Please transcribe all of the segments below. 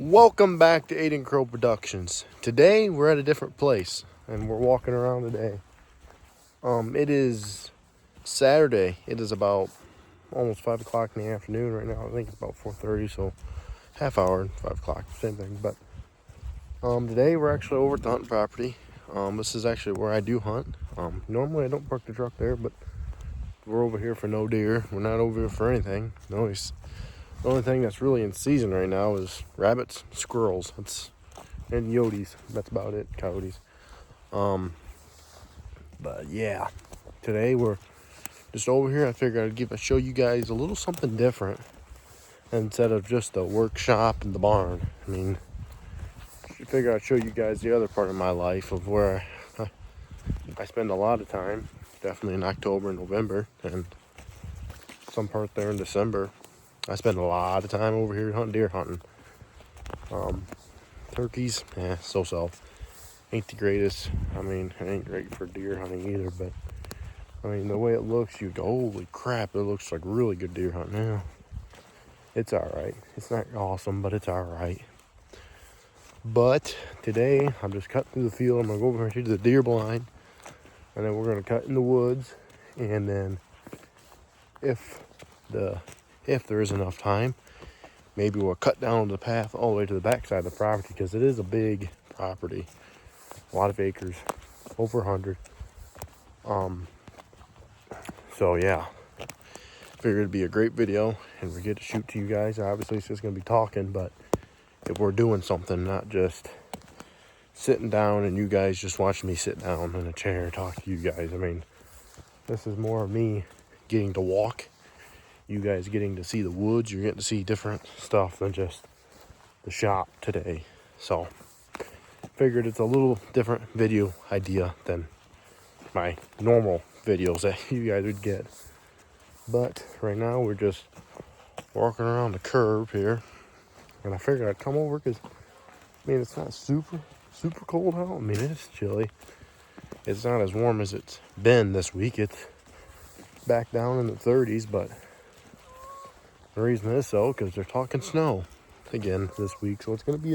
Welcome back to Aiden Crow Productions. Today we're at a different place and we're walking around today. It is Saturday. It is about almost 5 o'clock in the afternoon right now. I think it's about 4:30, so half hour and 5 o'clock, same thing. But today we're actually over at the hunting property. This is actually where I do hunt. Normally I don't park the truck there, but we're over here for no deer. We're not over here for anything. The only thing that's really in season right now is rabbits, squirrels, and yotes. That's about it, coyotes. But yeah, today we're just over here. I figured I'd show you guys a little something different instead of just the workshop and the barn. I figured I'd show you guys the other part of my life of where I spend a lot of time, definitely in October and November, and some part there in December. I spend a lot of time over here deer hunting. Turkeys, so-so. Ain't the greatest. It ain't great for deer hunting either, but the way it looks, you go, holy crap, it looks like really good deer hunting now. It's alright. It's not awesome, but it's alright. But today, I'm just cutting through the field. I'm gonna go over here to the deer blind, and then we're gonna cut in the woods, and then if there is enough time, maybe we'll cut down the path all the way to the back side of the property, because it is a big property, a lot of acres, over 100. So yeah, figured it'd be a great video, and we get to shoot to you guys. Obviously, it's just gonna be talking, but if we're doing something, not just sitting down and you guys just watching me sit down in a chair and talk to you guys. This is more of me getting to walk, you guys getting to see the woods. You're getting to see different stuff than just the shop today. So figured it's a little different video idea than my normal videos that you guys would get. But right now we're just walking around the curve here, and I figured I'd come over because it's not super cold out. It's chilly. It's not as warm as it's been this week. It's back down in the 30s, but the reason is so because they're talking snow again this week, so it's going to be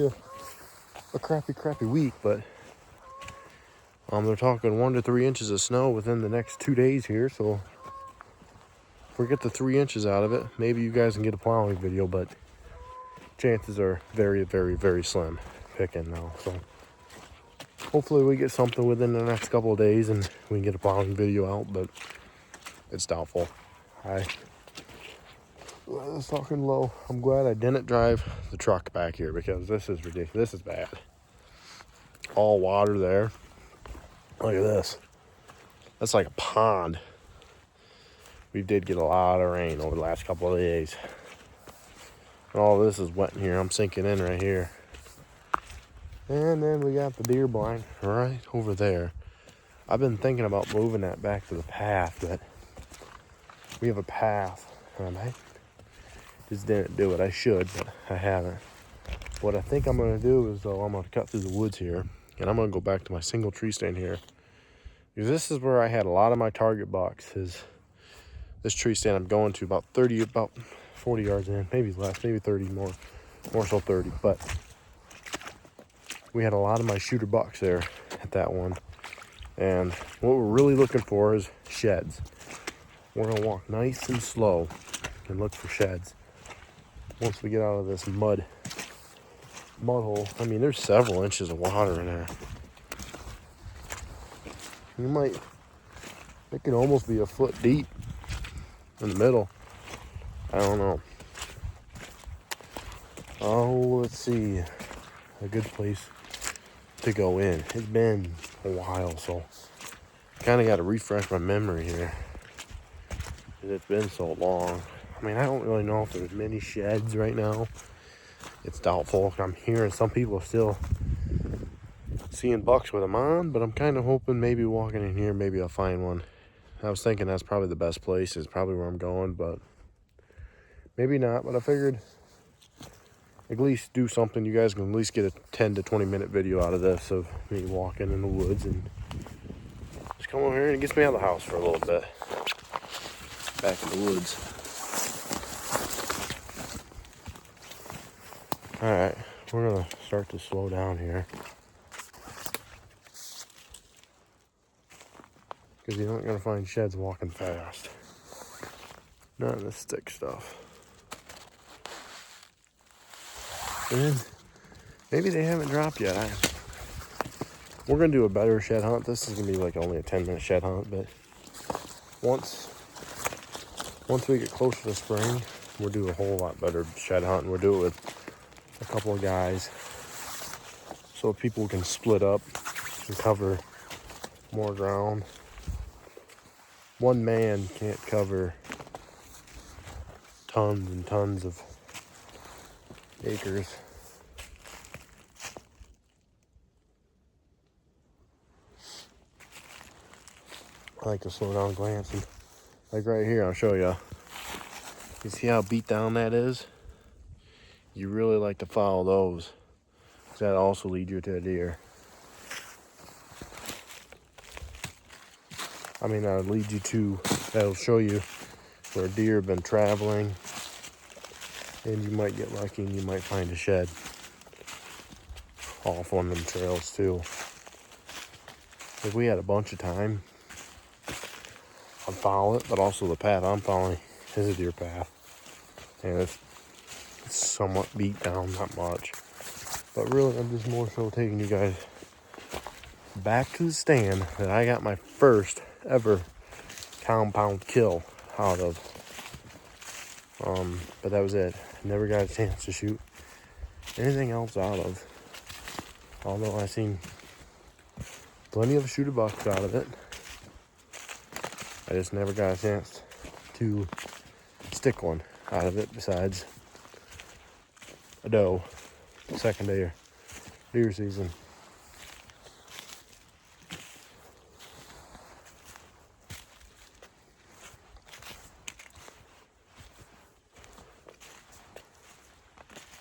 a crappy week. But they're talking 1 to 3 inches of snow within the next 2 days here. So if we get the 3 inches out of it, maybe you guys can get a plowing video, but chances are very, very, very slim picking now. So hopefully we get something within the next couple of days and we can get a plowing video out, but it's doubtful. It's talking low. I'm glad I didn't drive the truck back here, because this is ridiculous. This is bad. All water there. Look at this. That's like a pond. We did get a lot of rain over the last couple of days. And all this is wet in here. I'm sinking in right here. And then we got the deer blind right over there. I've been thinking about moving that back to the path, but we have a path, and I just didn't do it. I should, but I haven't. What I think I'm going to do is, I'm going to cut through the woods here, and I'm going to go back to my single tree stand here, because this is where I had a lot of my target bucks. Is this tree stand I'm going to about 40 yards in, maybe less, maybe 30 more so 30. But we had a lot of my shooter bucks there at that one, and what we're really looking for is sheds. We're going to walk nice and slow and look for sheds once we get out of this mud hole. There's several inches of water in there. It can almost be a foot deep in the middle. I don't know. Oh, let's see. A good place to go in. It's been a while, so kind of got to refresh my memory here. It's been so long. I don't really know if there's many sheds right now. It's doubtful. I'm hearing some people still seeing bucks with them on, but I'm kind of hoping maybe walking in here, maybe I'll find one. I was thinking that's probably the best place, is probably where I'm going, but maybe not. But I figured at least do something. You guys can at least get a 10 to 20 minute video out of this, of me walking in the woods, and just come over here and it gets me out of the house for a little bit. Back in the woods. All right, we're gonna start to slow down here. Because you're not gonna find sheds walking fast. Not in the stick stuff. And maybe they haven't dropped yet. We're gonna do a better shed hunt. This is gonna be like only a 10-minute shed hunt, but once we get closer to spring, we'll do a whole lot better shed hunt, and we'll do it with a couple of guys so people can split up and cover more ground. One man can't cover tons and tons of acres. I like to slow down and glance, and like right here, I'll show you. You see how beat down that is? You really like to follow those, because that also leads you to a deer. I mean, that'll show you where deer have been traveling, and you might get lucky and you might find a shed off one of them trails too. If we had a bunch of time, I'd follow it, but also the path I'm following is a deer path. And it's somewhat beat down, not much. But really, I'm just more so taking you guys back to the stand that I got my first ever compound kill out of. But that was it. Never got a chance to shoot anything else out of. Although I seen plenty of shooter bucks out of it. I just never got a chance to stick one out of it besides a doe. Second day of deer season.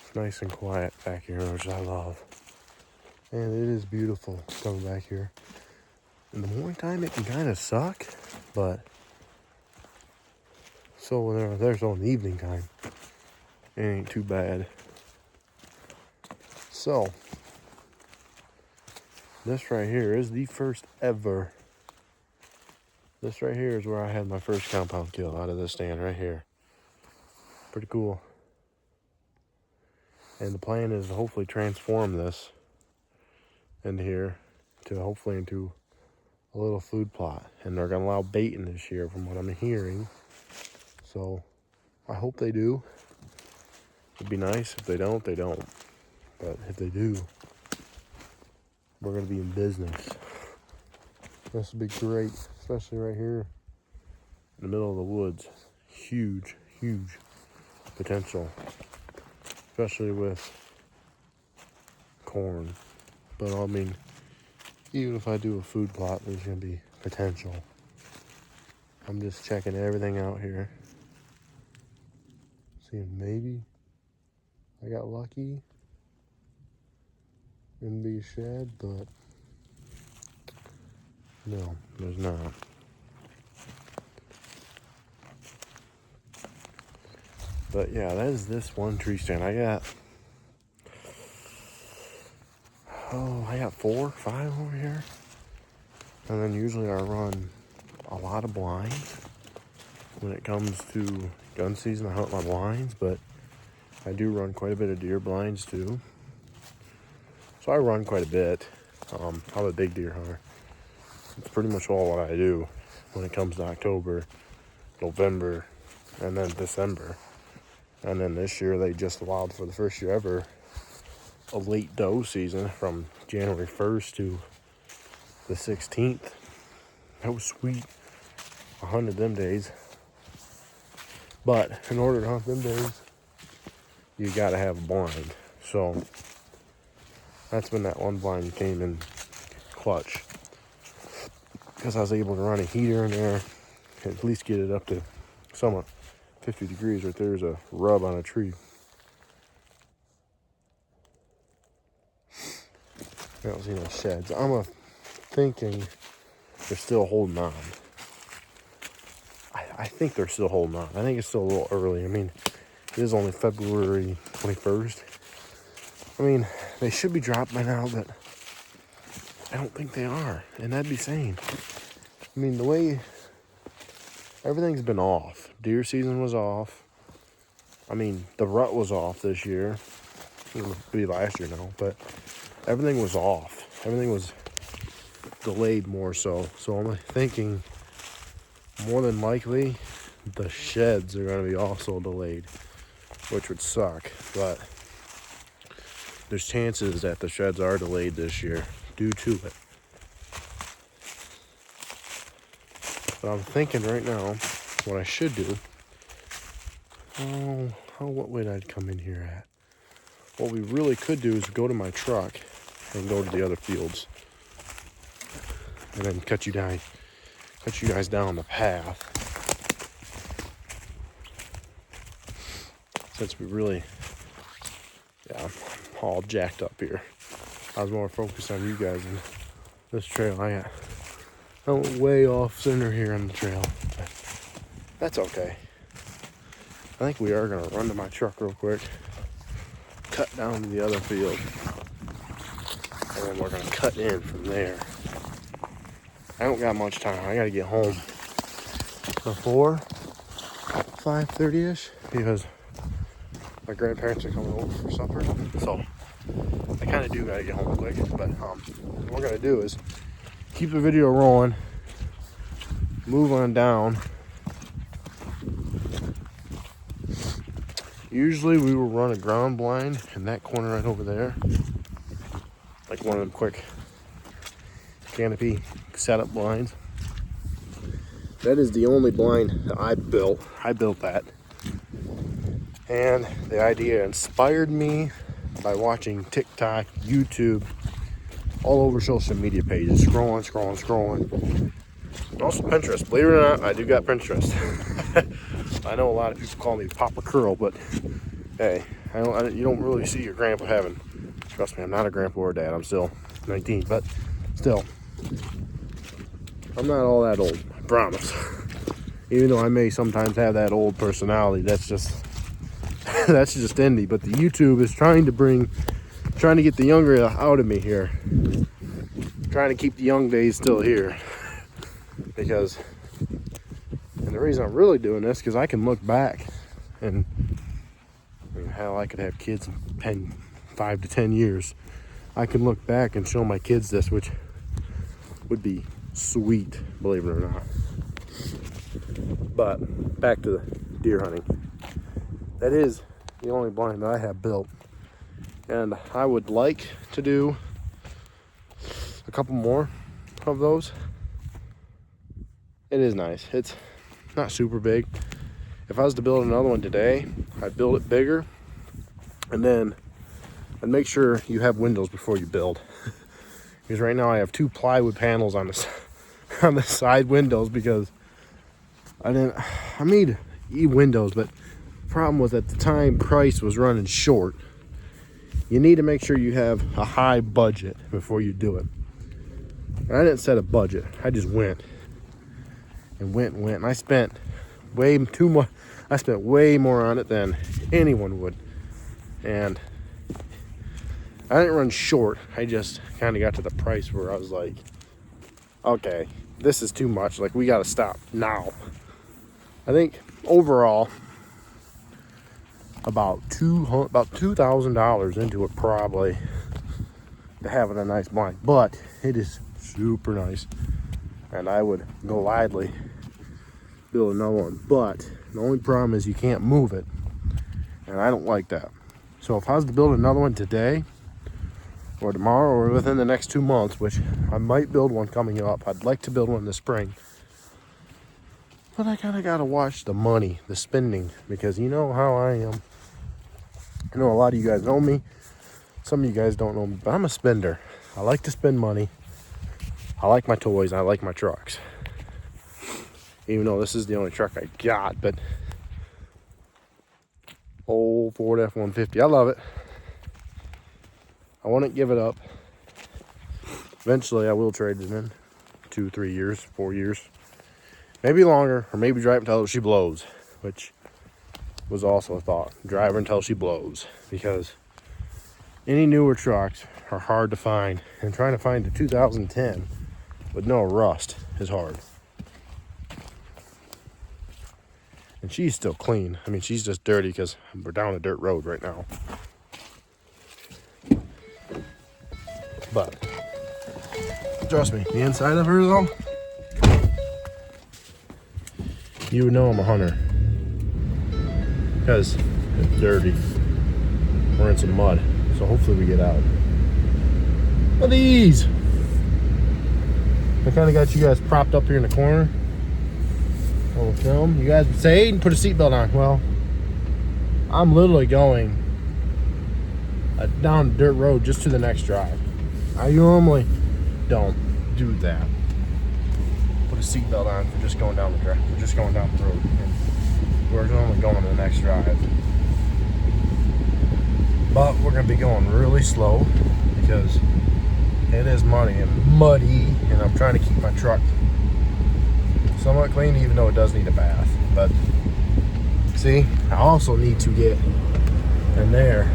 It's nice and quiet back here, which I love. And it is beautiful coming back here. In the morning time, it can kind of suck, but so when there's on the evening time, it ain't too bad. So, this right here is the first ever. This right here is where I had my first compound kill out of this stand right here. Pretty cool. And the plan is to hopefully transform this into here to hopefully into a little food plot. And they're gonna allow baiting this year from what I'm hearing. So I hope they do. It'd be nice. If they don't, they don't. But if they do, we're gonna be in business. This would be great, especially right here in the middle of the woods. Huge, huge potential, especially with corn. But I mean, even if I do a food plot, there's gonna be potential. I'm just checking everything out here. Seeing maybe I got lucky and be a shed, but no, there's not. But yeah, that is this one tree stand. I got 4, 5 over here. And then usually I run a lot of blinds. When it comes to gun season, I hunt my blinds, but I do run quite a bit of deer blinds too. So I run quite a bit. I'm a big deer hunter. It's pretty much all what I do when it comes to October, November, and then December. And then this year they just allowed, for the first year ever, a late doe season from January 1st to the 16th. That was sweet. I hunted them days. But in order to hunt them days, you gotta have a blind. So that's when that one blind came in clutch. Because I was able to run a heater in there, at least get it up to somewhat 50 degrees. Right there's a rub on a tree. I don't see no sheds. I'm thinking they're still holding on. I think they're still holding on. I think it's still a little early. I mean, it is only February 21st. I mean, they should be dropped by now, but I don't think they are. And that'd be sane. I mean, the way everything's been off. Deer season was off. I mean, the rut was off this year. It would be last year now, but everything was off. Everything was delayed more so. So I'm thinking more than likely the sheds are going to be also delayed, which would suck. But there's chances that the sheds are delayed this year due to it. But I'm thinking right now what I should do. What would I come in here at? What we really could do is go to my truck and go to the other fields, and then cut you guys down the path. Since we really, I'm all jacked up here. I was more focused on you guys and this trail. I went way off center here on the trail, but that's okay. I think we are gonna run to my truck real quick, cut down to the other field, and then we're gonna cut in from there. I don't got much time. I gotta get home before 5:30ish because my grandparents are coming over for supper. So I kind of do gotta get home quick. But what we're gonna do is keep the video rolling, move on down. Usually we will run a ground blind in that corner right over there. Like one of them quick canopy setup blinds. That is the only blind that I built. I built that. And the idea inspired me by watching TikTok, YouTube, all over social media pages, scrolling. And also Pinterest. Believe it or not, I do got Pinterest. I know a lot of people call me Papa Curl, but hey, you don't really see your grandpa having. Trust me, I'm not a grandpa or a dad. I'm still 19, but still, I'm not all that old. I promise. Even though I may sometimes have that old personality, that's just indie. But the YouTube is trying to get the younger out of me here. Trying to keep the young days still here. And the reason I'm really doing this, because I can look back and hell, I could have kids in 5 to 10 years. I can look back and show my kids this, which would be sweet, believe it or not. But back to the deer hunting. That is the only blind that I have built. And I would like to do a couple more of those. It is nice. It's not super big. If I was to build another one today, I'd build it bigger, and then I'd make sure you have windows before you build. Because right now I have 2 plywood panels on the side windows because I made windows, but the problem was at the time price was running short. You need to make sure you have a high budget before you do it. And I didn't set a budget. I just went. And I spent way too much. I spent way more on it than anyone would. And I didn't run short. I just kind of got to the price where I was like, okay, this is too much. Like, we got to stop now. I think overall, about $2,000 into it probably to having a nice blind. But it is super nice. And I would gladly build another one, but the only problem is you can't move it, and I don't like that. So if I was to build another one today or tomorrow or within the next 2 months, which I might build one coming up, I'd like to build one this spring, but I kind of got to watch the money, the spending, because you know how I am. I know a lot of you guys know me, some of you guys don't know me, but I'm a spender. I like to spend money. I like my toys, I like my trucks. Even though this is the only truck I got, but old Ford F-150, I love it. I wouldn't give it up. Eventually I will trade it in 2, 3 years, 4 years, maybe longer, or maybe drive until she blows, which was also a thought. Drive her until she blows, because Any newer trucks are hard to find, and trying to find a 2010 with no rust is hard. And she's still clean. I mean, she's just dirty because we're down a dirt road right now. But trust me, the inside of her though, you would know I'm a hunter because it's dirty. We're in some mud, so hopefully we get out. Look at these. I kind of got you guys propped up here in the corner. Little film. You guys would say, Aiden, put a seatbelt on. Well, I'm literally going down dirt road just to the next drive. I normally don't do that. Put a seatbelt on for just going down the drive. We're just going down the road. And we're normally going to the next drive. But we're going to be going really slow because it is muddy, and I'm trying to keep my truck somewhat clean, even though it does need a bath. But see, I also need to get in there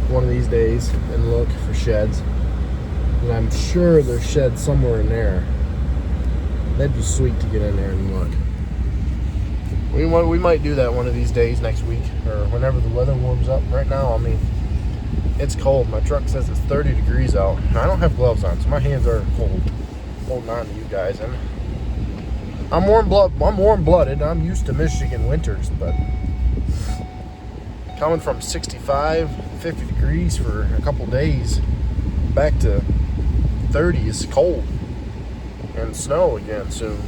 one of these days and look for sheds. And I'm sure there's sheds somewhere in there. That'd be sweet to get in there and look. We might do that one of these days next week or whenever the weather warms up. Right now, I mean, it's cold. My truck says it's 30 degrees out. And I don't have gloves on, so my hands are cold. Holding on to you guys. And I'm warm-blooded. I'm used to Michigan winters, but coming from 65, 50 degrees for a couple days back to 30 is cold. And snow again soon.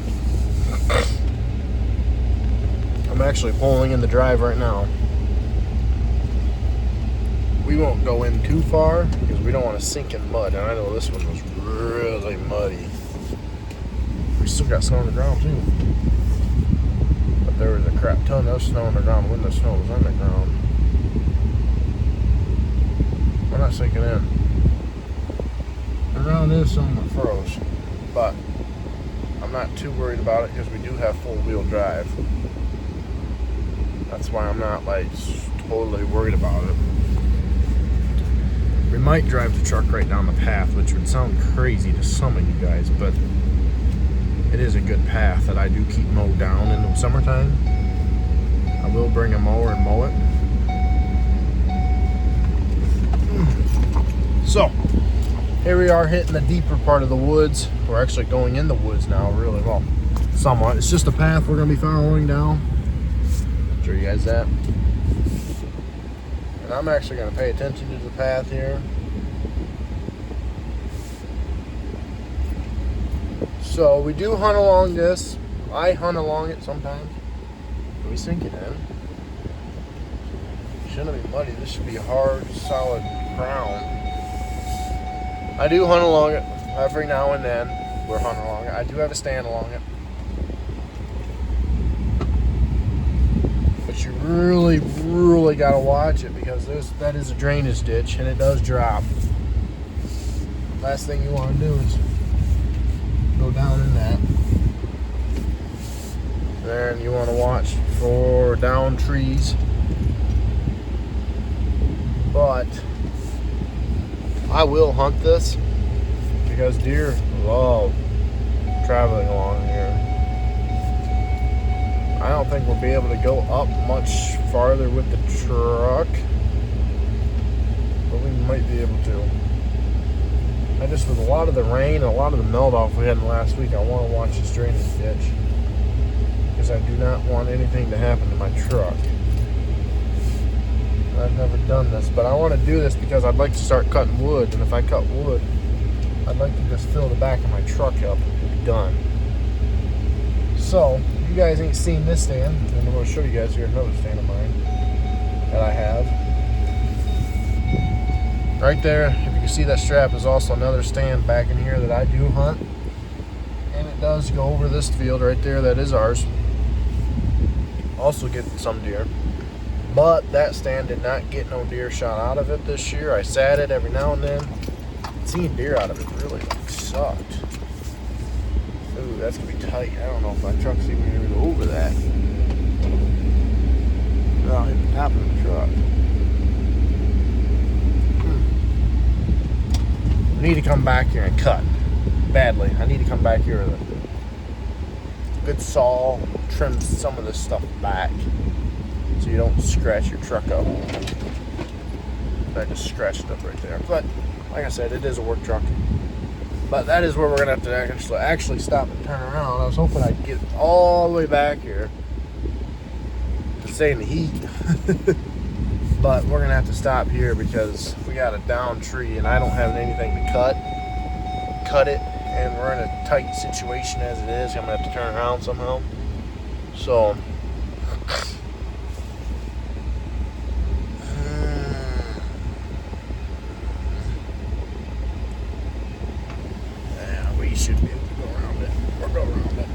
I'm actually pulling in the drive right now. We won't go in too far because we don't want to sink in mud. And I know this one was really muddy. We still got snow on the ground too. But there was a crap ton of snow on the ground when the snow was on the ground. We're not sinking in. The ground is somewhat froze, but I'm not too worried about it because we do have full-wheel drive. That's why I'm not like totally worried about it. We might drive the truck right down the path, which would sound crazy to some of you guys, but it is a good path that I do keep mowed down in the summertime. I will bring a mower and mow it. So, here we are hitting the deeper part of the woods. We're actually going in the woods now, really well. Somewhat. It's just a path we're going to be following down. Show you guys that. And I'm actually going to pay attention to the path here. So we do hunt along this. I hunt along it sometimes. We sink it in. Shouldn't be muddy. This should be hard, solid ground. I do hunt along it every now and then. We're hunting along it. I do have a stand along it. But you really, really got to watch it because that is a drainage ditch and it does drop. Last thing you want to do is go down in that. Then you want to watch for down trees. But I will hunt this because deer love traveling along here. I don't think we'll be able to go up much farther with the truck, but we might be able to. I just, with a lot of the rain and a lot of the melt off we had in the last week, I want to watch this drainage ditch because I do not want anything to happen to my truck. I've never done this, but I want to do this because I'd like to start cutting wood, and if I cut wood, I'd like to just fill the back of my truck up and be done. So, you guys ain't seen this stand, and I'm going to show you guys here another stand of mine that I have. Right there, if you can see that strap, is also another stand back in here that I do hunt. And it does go over this field right there, that is ours. Also getting some deer. But that stand did not get no deer shot out of it this year. I sat it every now and then. Seeing deer out of it really sucked. Ooh, that's gonna be tight. I don't know if my truck's even gonna go over that. No, hit the top of the truck. need to come back here and cut badly. I need to come back here with a good saw, trim some of this stuff back so you don't scratch your truck up. I just scratched it up right there. But like I said, it is a work truck. But that is where we're gonna have to actually stop and turn around. I was hoping I'd get all the way back here to stay in the heat. But we're gonna have to stop here because we got a down tree and I don't have anything to cut it, and we're in a tight situation as it is. I'm gonna have to turn around somehow. So we should be able to go around it or go around it.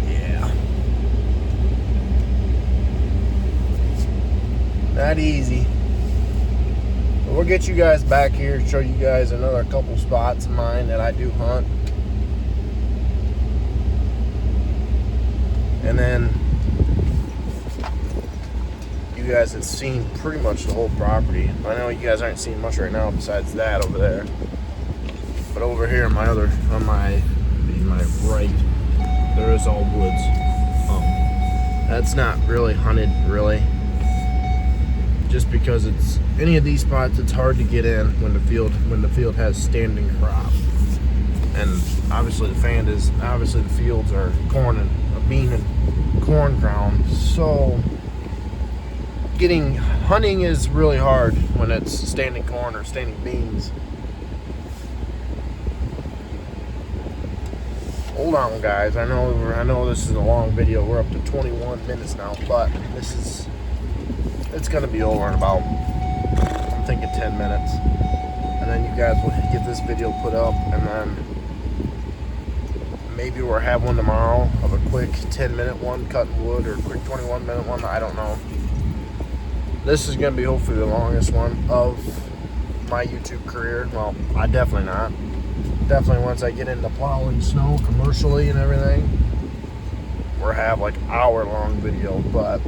Yeah. Not easy. But we'll get you guys back here, show you guys another couple spots of mine that I do hunt. And then you guys have seen pretty much the whole property. I know you guys aren't seeing much right now besides that over there. But over here on my right, there is all woods. That's not really hunted, really. Just because it's any of these spots, it's hard to get in when the field has standing crop. And obviously the fields are corn and bean and corn ground. So hunting is really hard when it's standing corn or standing beans. Hold on, guys. I know this is a long video. We're up to 21 minutes now, but it's gonna be over in about, I'm thinking 10 minutes. And then you guys will get this video put up, and then maybe we'll have one tomorrow of a quick 10-minute one cutting wood, or a quick 21-minute one. I don't know. This is gonna be hopefully the longest one of my YouTube career. Well, I definitely not. Definitely once I get into plowing snow commercially and everything, we'll have like hour-long video. But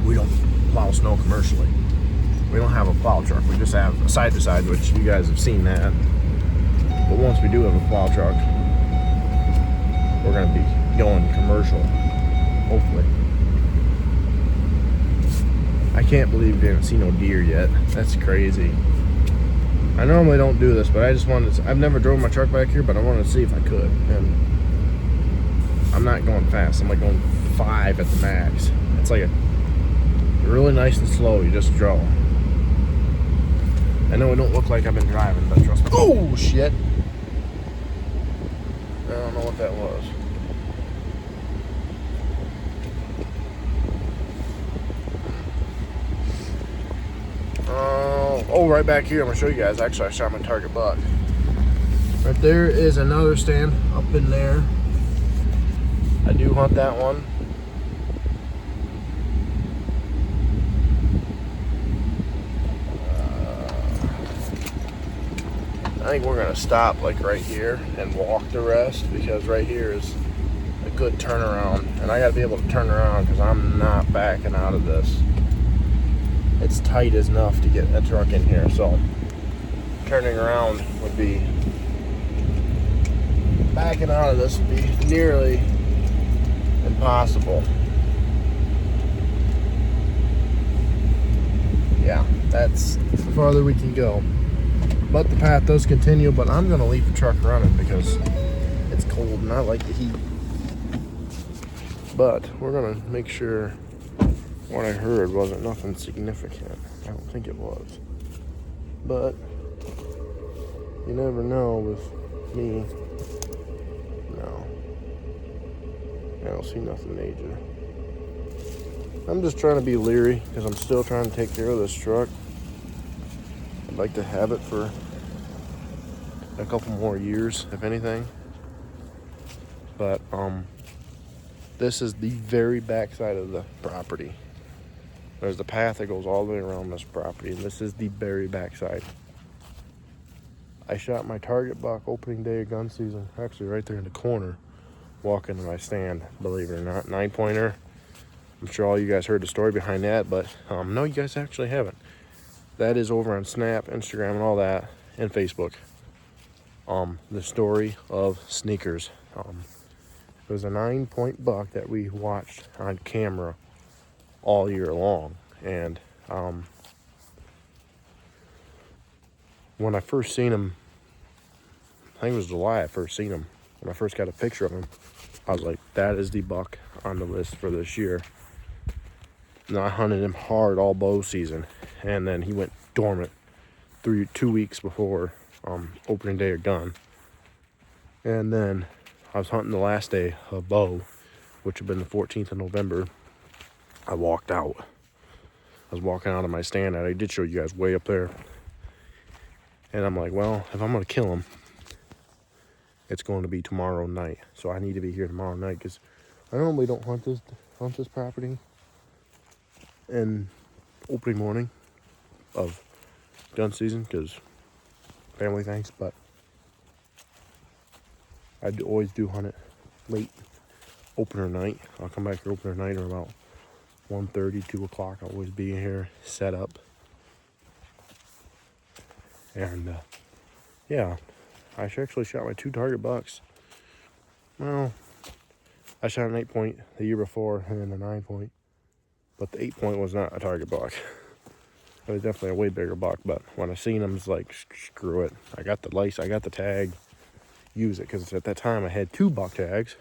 we don't plow snow commercially. We don't have a plow truck. We just have a side-to-side, which you guys have seen that. But once we do have a plow truck, we're gonna be going commercial, hopefully. I can't believe we haven't seen no deer yet. That's crazy. I normally don't do this, but I just wanted to, I've never drove my truck back here, but I wanted to see if I could. And I'm not going fast. I'm like going 5 at the max. It's like really nice and slow. You just draw. I know it don't look like I've been driving, but trust me. Oh, shit. I don't know what that was. Oh, right back here, I'm gonna show you guys. Actually, I shot my target buck. Right there is another stand up in there. I do hunt that one. I think we're gonna stop like right here and walk the rest, because right here is a good turnaround, and I gotta be able to turn around because I'm not backing out of this. It's tight as enough to get a truck in here, so turning around would be, backing out of this would be nearly impossible. Yeah, that's the farther we can go. But the path does continue, but I'm gonna leave the truck running because it's cold and I like the heat. But we're gonna make sure what I heard wasn't nothing significant. I don't think it was. But you never know with me. No. I don't see nothing major. I'm just trying to be leery because I'm still trying to take care of this truck. I'd like to have it for a couple more years, if anything. But this is the very back side of the property. There's the path that goes all the way around this property, and this is the very back side. I shot my target buck opening day of gun season, actually right there in the corner, walking to my stand, believe it or not. 9-pointer. I'm sure all you guys heard the story behind that, but no, you guys actually haven't. That is over on Snap, Instagram, and all that, and Facebook. The story of Sneakers. It was a 9-point buck that we watched on camera all year long. And when I first seen him, I think it was July I first seen him. When I first got a picture of him, I was like, that is the buck on the list for this year. And I hunted him hard all bow season. And then he went dormant 2 weeks before opening day of gun. And then I was hunting the last day of bow, which had been the 14th of November. I walked out. I was walking out of my stand, and I did show you guys way up there. And I'm like, well, if I'm going to kill him, it's going to be tomorrow night. So I need to be here tomorrow night, because I normally don't hunt this property in opening morning of gun season, because family things, but I always do hunt it late opener night. I'll come back here opener night or about 1:30, 2 o'clock. I'll always be here set up. And yeah, I actually shot my 2 target bucks. Well, I shot an 8-point the year before and then a 9-point, but the 8-point was not a target buck. It was definitely a way bigger buck, but when I seen him, it's like, screw it. I got the license, I got the tag, use it, because at that time I had 2 buck tags,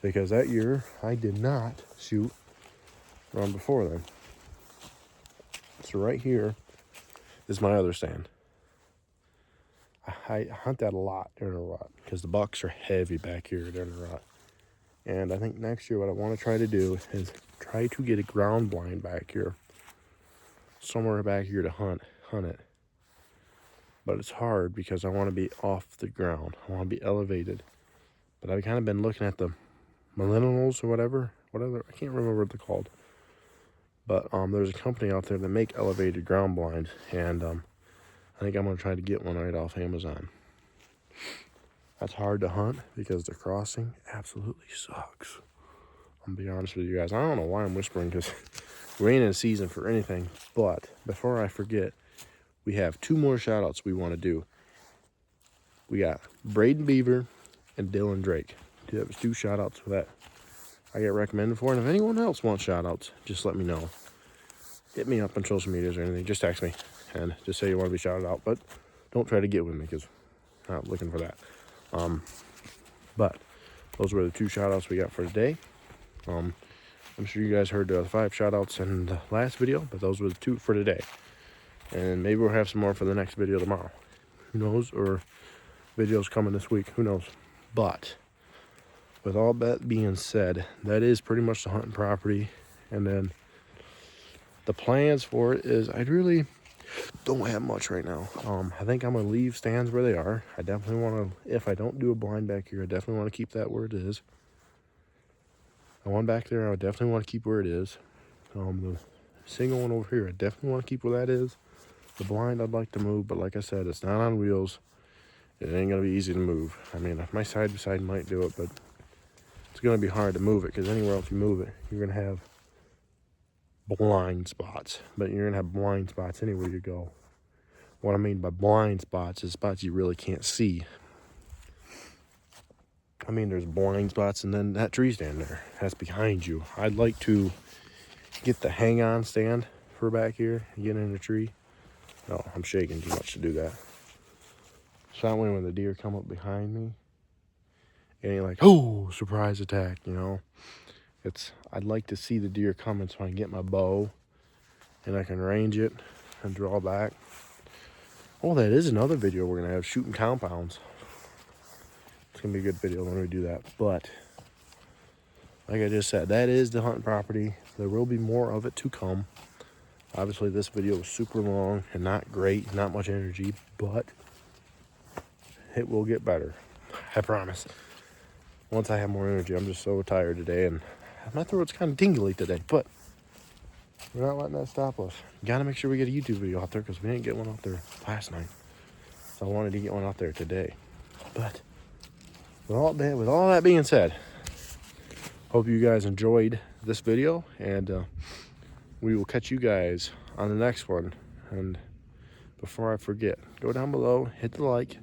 because that year I did not shoot run before then. So right here is my other stand. I hunt that a lot during a rut, because the bucks are heavy back here during a rut. And I think next year what I want to try to do is try to get a ground blind back here, somewhere back here to hunt it. But it's hard because I want to be off the ground. I want to be elevated. But I've kind of been looking at the Millennials or whatever. I can't remember what they're called. But there's a company out there that make elevated ground blinds, and I think I'm going to try to get one right off Amazon. That's hard to hunt because the crossing absolutely sucks. I'm going to be honest with you guys. I don't know why I'm whispering, because we ain't in season for anything. But before I forget, we have 2 more shout-outs we want to do. We got Braden Beaver and Dylan Drake. That was 2 shout-outs for that I get recommended for. And if anyone else wants shout-outs, just let me know. Hit me up on social medias or anything. Just text me and just say you want to be shouted out. But don't try to get with me, because I'm not looking for that. But those were the 2 shout-outs we got for today. I'm sure you guys heard the 5 shout-outs in the last video, but those were the 2 for today. And maybe we'll have some more for the next video tomorrow. Who knows? Or videos coming this week. Who knows? But with all that being said, that is pretty much the hunting property. And then the plans for it is, I really don't have much right now. I think I'm going to leave stands where they are. I definitely want to, if I don't do a blind back here, I definitely want to keep that where it is. The one back there, I would definitely want to keep where it is. The single one over here, I definitely want to keep where that is. The blind I'd like to move, but like I said, it's not on wheels. It ain't going to be easy to move. I mean, my side-by-side might do it, but it's going to be hard to move it, because anywhere else you move it, you're going to have blind spots. But you're going to have blind spots anywhere you go. What I mean by blind spots is spots you really can't see. I mean, there's blind spots, and then that tree stand there, that's behind you. I'd like to get the hang-on stand for back here and get in the tree. No, I'm shaking too much to do that. So that way when the deer come up behind me, it ain't like, oh, surprise attack, you know. I'd like to see the deer coming so I can get my bow and I can range it and draw back. Oh, that is another video we're going to have, shooting compounds. It's going to be a good video when we do that. But like I just said, that is the hunting property. There will be more of it to come. Obviously, this video was super long and not great, not much energy, but it will get better. I promise. Once I have more energy. I'm just so tired today, and my throat's kind of tingly today, but we're not letting that stop us. Got to make sure we get a YouTube video out there, because we didn't get one out there last night. So I wanted to get one out there today. But with all that being said, Hope you guys enjoyed this video, and we will catch you guys on the next one. And before I forget, go down below, hit the like,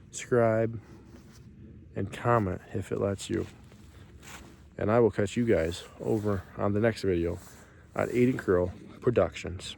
subscribe, and comment if it lets you. And I will catch you guys over on the next video at Aiden Curl Productions.